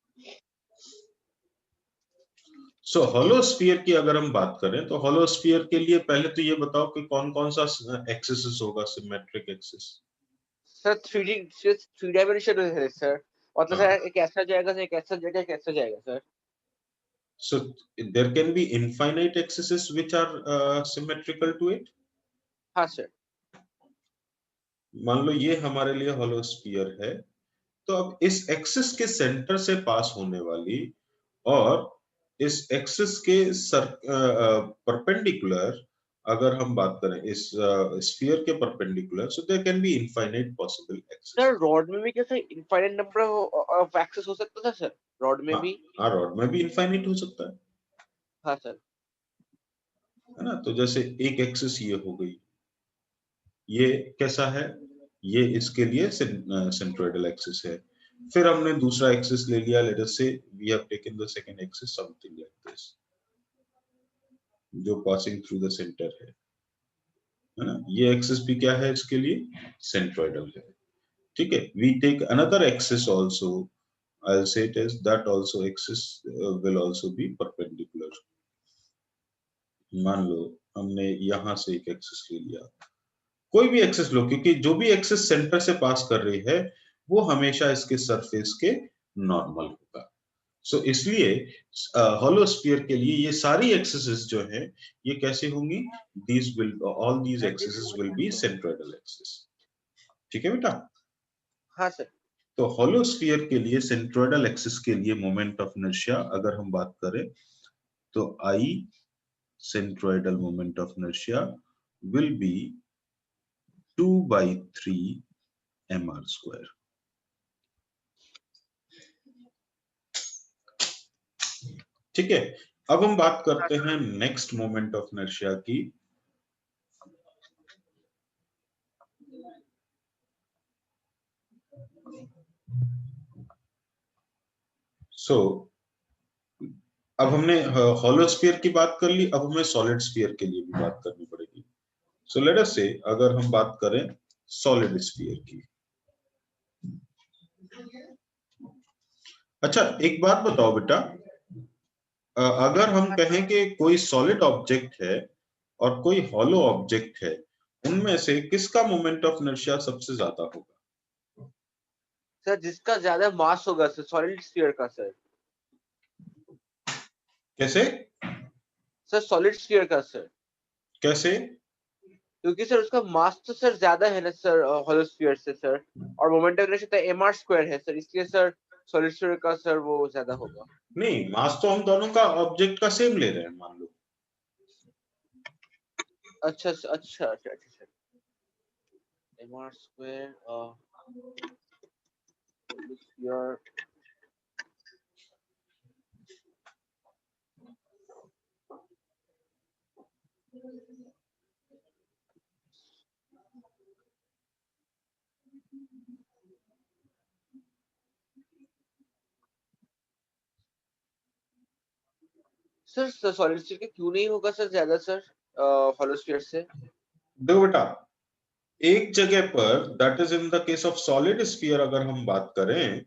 सो होलोस्फीयर की अगर हम बात करें तो होलोस्फीयर के लिए पहले तो ये बताओ कि कौन कौन सा एक्सिस होगा सिमेट्रिक एक्सिस। सर 3 डायमेंशन है सर, मतलब हाँ, सर एक ऐसा जाएगा, एक ऐसा जाएगा, एक ऐसा जाएगा sir. so there can be infinite axes which are symmetrical to it। हाँ सर। मान लो ये हमारे लिए होलोस्फीयर है, तो अब इस एक्सिस के सेंटर से पास होने वाली और इस एक्सिस के परपेंडिकुलर अगर हम बात करें इस स्फीयर के perpendicular, so there can be infinite possible axis. Sir rod में भी कैसे इनफाइनाइट नंबर ऑफ एक्सेस हो सकता था सर, रॉड में हाँ, भी। हाँ, रॉड में भी इनफाइनाइट हो सकता हाँ सर। है ना। तो जैसे एक एक्सिस ये हो गई, ये कैसा है, ये इसके लिए सेंट्रोइडल एक्सिस है। फिर हमने दूसरा एक्सिस ले लिया, let us say we have taken the second axis something like this, जो पासिंग थ्रू द सेंटर है ना। ये एक्सिस भी क्या है इसके लिए, सेंट्रोइडल है। ठीक है, we take another axis also, I'll say it as that also axis will also be perpendicular। मान लो हमने यहां से एक एक्सिस ले लिया, कोई भी एक्सिस लो, क्योंकि जो भी एक्सिस सेंटर से पास कर रही है वो हमेशा इसके सरफेस के नॉर्मल होगा। सो इसलिए होलोस्फीयर के लिए ये सारी एक्सिस जो है ये कैसे होंगी, these will all these axis will B centroidal axis. ठीक है बेटा। हाँ सर। तो होलोस्फीयर के लिए सेंट्रोइडल एक्सिस के लिए मोमेंट ऑफ इनर्शिया अगर हम बात करें तो I centroidal moment of inertia will be 2/3 mr²। ठीक है, अब हम बात हाँ करते सर। हैं नेक्स्ट मोमेंट ऑफ इनर्शिया की। सो अब हमने होलोस्फीयर की बात कर ली, अब हमें सॉलिड स्फीयर के लिए भी बात करनी पड़ेगी। सो लेट अस से अगर हम बात करें सॉलिड स्फीयर की। अच्छा एक बात बताओ बेटा, अगर हम कहें कि कोई सॉलिड ऑब्जेक्ट है और कोई हॉलो ऑब्जेक्ट है, उनमें से किसका मोमेंट ऑफ इनर्शिया सबसे ज्यादा होगा। सर जिसका ज्यादा मास होगा सर, सॉलिड स्फीयर का सर। कैसे, सर सॉलिड स्फीयर का सर, कैसे। क्योंकि सर उसका मास तो सर ज्यादा है ना सर हॉलो स्फीयर से सर, और मोमेंट ऑफ इनर्शिया तो mr स्क्वायर है सर, इसलिए सर सॉलिड स्फीयर का सर वो ज्यादा होगा। नहीं, मास तो हम दोनों का ऑब्जेक्ट का सेम ले रहे हैं मान लो। अच्छा अच्छा अच्छा अच्छा sir, mr square sphere. Sir solid sphere का क्यों नहीं होगा सर ज्यादा सर हॉलो स्फीयर से। देखो बेटा, एक जगह पर that is in the case of solid sphere अगर हम बात करें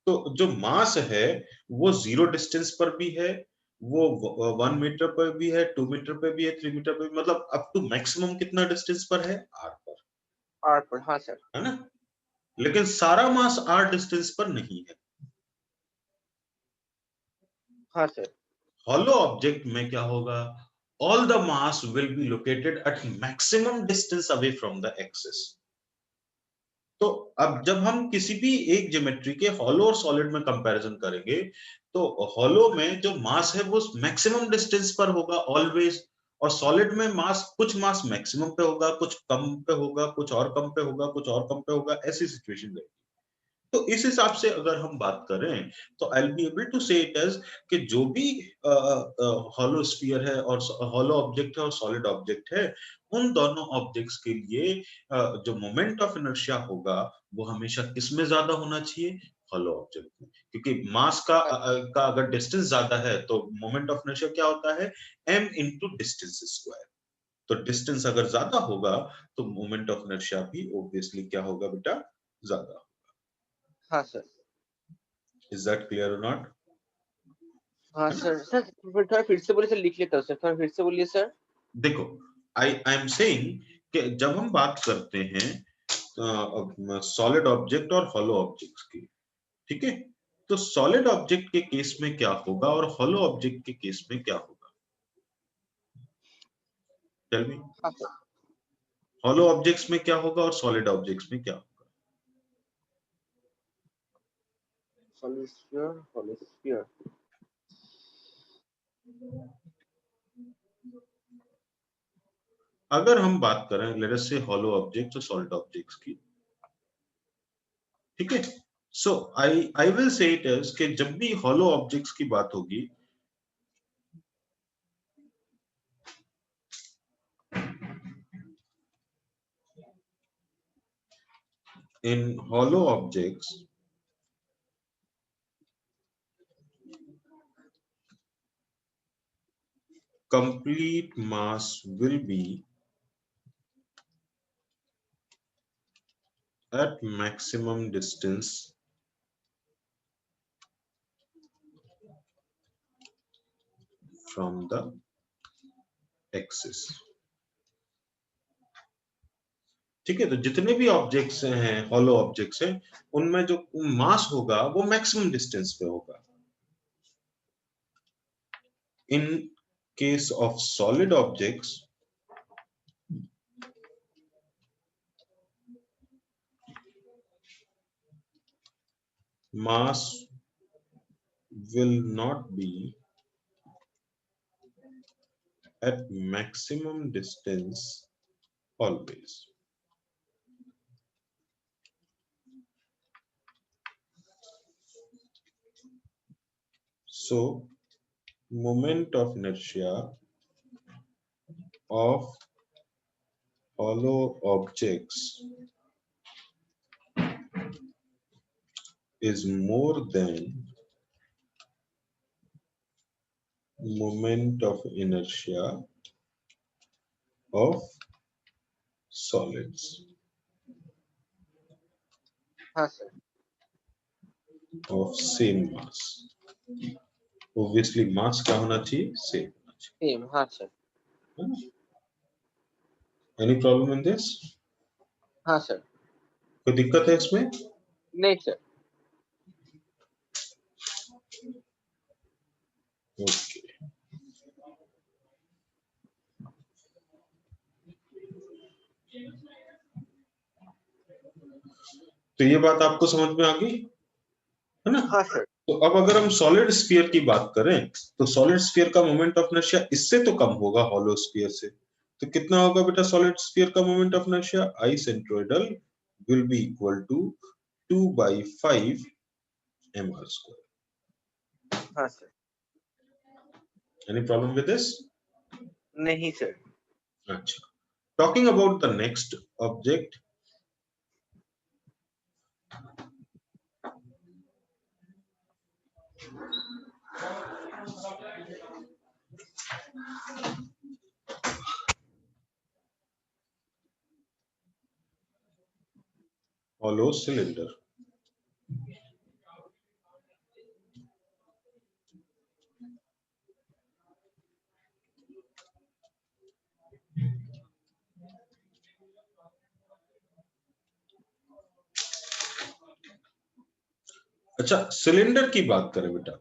तो जो मास है वो जीरो डिस्टेंस पर भी है, वो 1 मीटर पर भी है, 2 मीटर पर भी है, 3 मीटर पर भी, मतलब अप टू मैक्सिमम कितना डिस्टेंस पर है, आर पर, आर पर, हाँ सर। है ना। लेकिन सारा मास आर डिस्टेंस पर नहीं है। हाँ सर। हॉलो ऑब्जेक्ट में क्या होगा, all the mass will be located at maximum distance away from the axis. तो अब जब हम किसी भी एक ज्योमेट्री के हॉलो और सॉलिड में कंपैरिजन करेंगे तो हॉलो में जो मास है वो मैक्सिमम डिस्टेंस पर होगा ऑलवेज, और सॉलिड में मास कुछ मास मैक्सिमम पे होगा, कुछ कम पे होगा, कुछ और कम पे होगा, कुछ और कम पे होगा, ऐसी सिचुएशन रहेगी। तो इस हिसाब से अगर हम बात करें तो आई बी एबल टू से इट एज कि जो भी हॉलो स्फीयर है और हॉलो ऑब्जेक्ट है और सॉलिड ऑब्जेक्ट है, उन दोनों ऑब्जेक्ट्स के लिए जो मोमेंट ऑफ इनर्शिया होगा वो हमेशा किस में ज्यादा होना चाहिए, हॉलो ऑब्जेक्ट में। क्योंकि मास का अगर डिस्टेंस ज्यादा है तो मोमेंट ऑफ इनर्शिया क्या होता है, m इंटू डिस्टेंस स्क्वायर। तो डिस्टेंस अगर ज्यादा होगा तो मोमेंट ऑफ इनर्शिया भी ऑब्वियसली क्या होगा बेटा, ज्यादा। हाँ sir. Is that clear or not? हाँ सर सर थोड़ा फिर से बोलिए सर, लिख लेता हूँ सर, थोड़ा फिर से बोलिए सर। देखो, आई एम सेइंग कि जब हम बात करते हैं सॉलिड ऑब्जेक्ट और हॉलो ऑब्जेक्ट्स की, ठीक है, तो सॉलिड ऑब्जेक्ट के केस में क्या होगा और हॉलो ऑब्जेक्ट के केस में क्या होगा? Tell me. हाँ सर। हॉलो ऑब्जेक्ट्स में क्या होगा और सॉलिड ऑब्जेक्ट्स में क्या होगा? Solid sphere, hollow sphere. अगर हम बात करें let us say hollow objects और सॉलिड ऑब्जेक्ट्स की, ठीक है, so I will say it is कि जब भी हॉलो ऑब्जेक्ट्स की बात होगी, इन hollow objects complete mass will be at maximum distance from the axis। ठीक है, तो जितने भी ऑब्जेक्ट्स हैं हॉलो ऑब्जेक्ट्स हैं, उनमें जो मास होगा वो मैक्सिमम डिस्टेंस पे होगा। In case of solid objects, mass will not be at maximum distance always। So moment of inertia of hollow objects is more than moment of inertia of solids हाँ sir. of same mass। Obviously mass क्या होना चाहिए? Same होना same, हाँ sir. चाहिए। Any problem in this? हाँ sir. कोई दिक्कत है इसमें? नहीं सर। ओके, तो ये बात आपको समझ में आ गई है ना? हाँ सर। तो अब अगर हम सॉलिड स्फीयर की बात करें, तो सॉलिड स्फीयर का मोमेंट ऑफ इनर्शिया इससे तो कम होगा हॉलो स्फीयर से। तो कितना होगा बेटा सॉलिड स्फीयर का moment of inertia? I centroidal will be equal to 2/5 mr²। हाँ sir. Any problem with this? नहीं सर। अच्छा, talking about the next object, hollow cylinder। अच्छा, सिलेंडर की बात करें बेटा,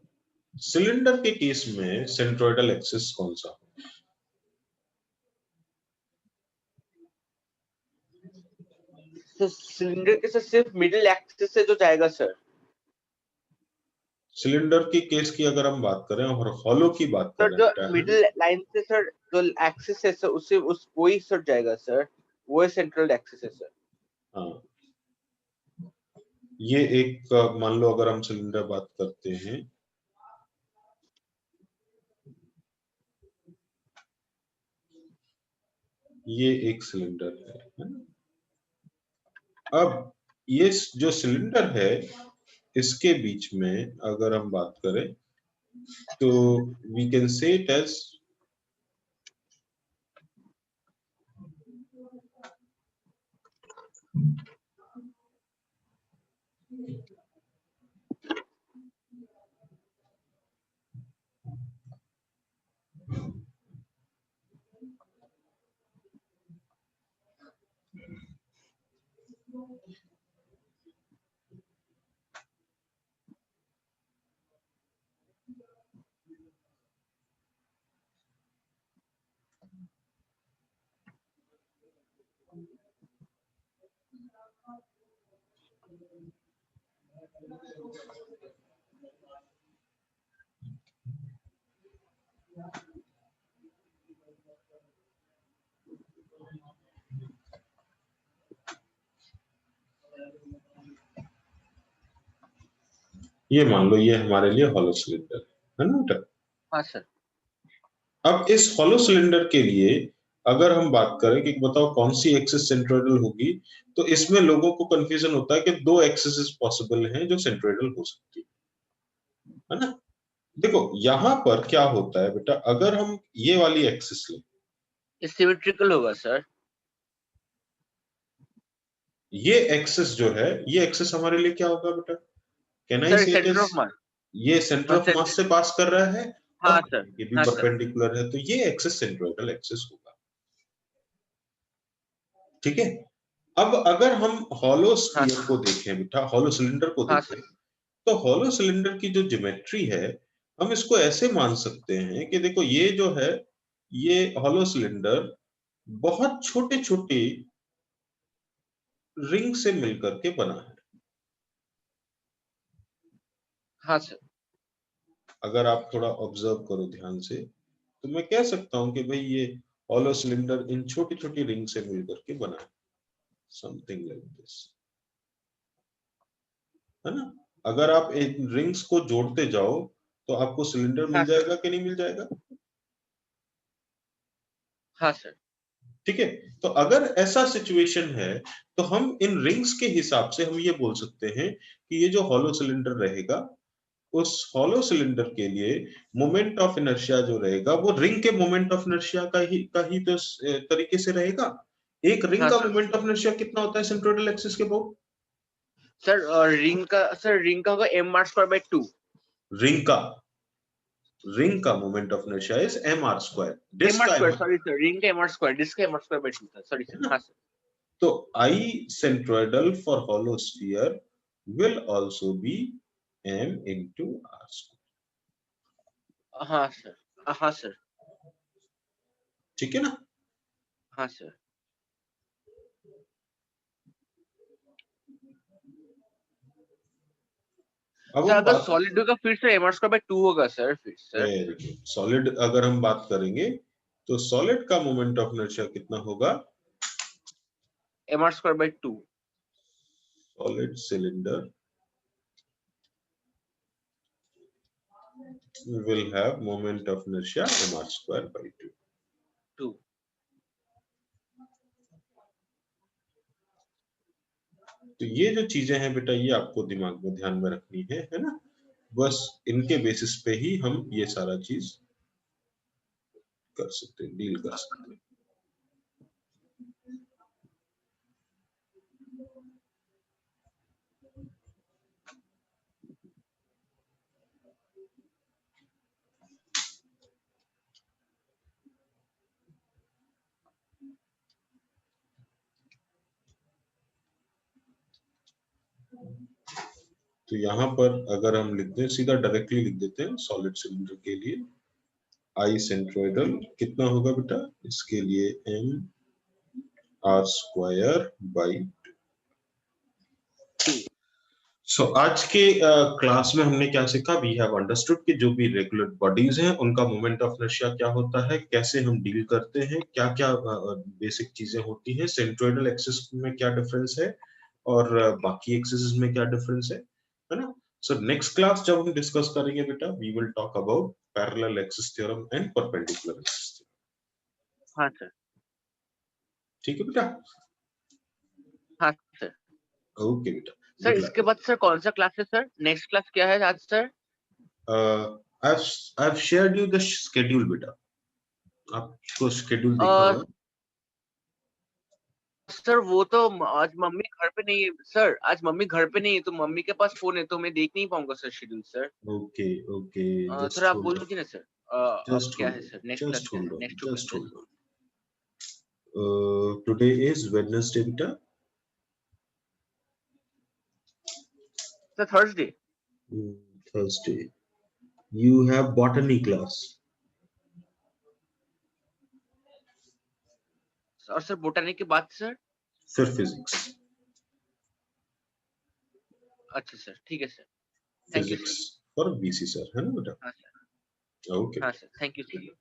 सिलेंडर के केस में सेंट्रोइडल एक्सिस कौन सा? तो सिलेंडर के साथ सिर्फ मिडिल एक्सिस से जो जाएगा सर। सिलेंडर के केस की अगर हम बात करें और हॉलो की बात सर करें जो बेटा, मिडिल लाइन से सर जो एक्सिस है सर, उससे उस वही सर जाएगा सर, वो सेंट्रल एक्सिस है सर। हाँ, ये एक मान लो अगर हम सिलेंडर बात करते हैं, ये एक सिलेंडर है ना? अब ये जो सिलेंडर है, इसके बीच में अगर हम बात करें तो we can say it as ये मान लो ये हमारे लिए हॉलो सिलेंडर है ना बेटा। हाँ सर। अब इस हॉलो सिलेंडर के लिए अगर हम बात करें कि बताओ कौन सी एक्सिस सेंट्रोइडल होगी, तो इसमें लोगों को कंफ्यूजन होता है कि दो एक्सिस पॉसिबल हैं जो सेंट्रोइडल हो सकती है ना। देखो यहाँ पर क्या होता है बेटा, अगर हम ये वाली एक्सिस लें, सिमेट्रिकल होगा सर। ये एक्सिस जो है, ये एक्सिस हमारे लिए क्या होगा बेटा, कैन आई सर से सेंटर ऑफ मास। ये सेंटर ऑफ मास से पास कर रहा है हाँ और सर। ये भी हाँ सर। परपेंडिकुलर है, तो ये एक्सिस सेंट्रोइडल एक्सिस होगा। ठीक है। अब अगर हम हॉलो हाँ स्फीयर को देखें बेटा, हॉलो सिलेंडर को हाँ देखें, सर। तो हॉलो सिलेंडर की जो ज्योमेट्री है, हम इसको ऐसे मान सकते हैं कि देखो ये जो है, ये हॉलो सिलेंडर बहुत छोटे छोटे रिंग से मिलकर के बना है। हाँ सर। अगर आप थोड़ा ऑब्जर्व करो ध्यान से, तो मैं कह सकता हूं कि भाई ये हॉलो सिलेंडर इन छोटी छोटी रिंग से मिलकर के बना है, समथिंग लाइक दिस, है ना। अगर आप इन रिंग्स को जोड़ते जाओ तो आपको सिलेंडर हाँ मिल सर। जाएगा कि नहीं मिल जाएगा। हाँ सर। ठीक है। तो अगर ऐसा सिचुएशन है, तो हम इन रिंग्स के हिसाब से हम ये बोल सकते हैं कि ये जो हॉलो सिलेंडर रहेगा, उस हॉलो सिलेंडर के लिए मोमेंट ऑफ इनर्शिया जो रहेगा वो रिंग के मोमेंट ऑफ इनर्शिया का ही तो तरीके से रहेगा। एक रिंग हाँ का सर। मोमेंट ऑफ इनर्शिया कितना होता है सेंट्रोइडल एक्सिस के अबाउट। रिंग का होगा m r²/2। रिंग का moment of inertia is mr², disc का m r² mr, sorry sir, ring का m r², डिस्क का m r²/2 था, सॉरी है सर। ना। हाँ सर। तो I centroidal for hollow sphere will also be m into r²। हाँ sir. हाँ सर। ठीक है ना। हाँ सर। अब सर हम अगर बात, सॉलिड होगा फिर से m r²/2 होगा सर, फिर सर। वेरी गुड, सॉलिड अगर हम बात करेंगे तो सॉलिड का मोमेंट ऑफ इनर्शिया कितना होगा, m r²/2। Solid cylinder will have moment of inertia mr²/2। 2। तो ये जो चीजें हैं बेटा, ये आपको दिमाग में ध्यान में रखनी है ना। बस इनके बेसिस पे ही हम ये सारा चीज कर सकते हैं, डील कर सकते हैं। तो यहाँ पर अगर हम लिखते हैं, सीधा डायरेक्टली लिख देते हैं सॉलिड सिलेंडर के लिए, आई सेंट्रोइडल कितना होगा बेटा, इसके लिए mr²/2। सो आज के क्लास में हमने क्या सीखा, वी हैव अंडरस्टूड कि जो भी रेगुलर बॉडीज हैं उनका मोमेंट ऑफ इनर्शिया क्या होता है, कैसे हम डील करते हैं, क्या क्या बेसिक चीजें होती हैं, सेंट्रोइडल एक्सिस में क्या डिफरेंस है और बाकी एक्सिस में क्या डिफरेंस है ना। सो नेक्स्ट क्लास जब हम डिस्कस करेंगे बेटा, we will talk about parallel axis theorem and perpendicular axis theorem. हाँ सर। ठीक है बेटा। हाँ सर। ओके बेटा, सर गुड इसके लक। बाद सर कौन सा क्लास है सर? नेक्स्ट क्लास क्या है आज sir? I've shared you the schedule बेटा, आपको शेड्यूल दिखा होगा। सर वो तो आज मम्मी घर पे नहीं है सर, आज मम्मी घर पे नहीं है, तो मम्मी के पास फोन है तो मैं देख नहीं पाऊंगा sir schedule sir. Okay okay, थोड़ा जस्ट आप बोल होल्ड ऑन, दीजिए ना सर। अब जस्ट क्या होल्ड है on, sir, next class just क्या है, hold on, next two just classes? Hold on. Today is Wednesday बेटा। Sir Thursday. Thursday you have botany class। और सर बोटानी के बाद सर? फिर फिजिक्स। अच्छा सर, ठीक है sir. Physics for BC sir, है ना बेटा? हाँ सर, ओके हाँ सर, थैंक यू सर।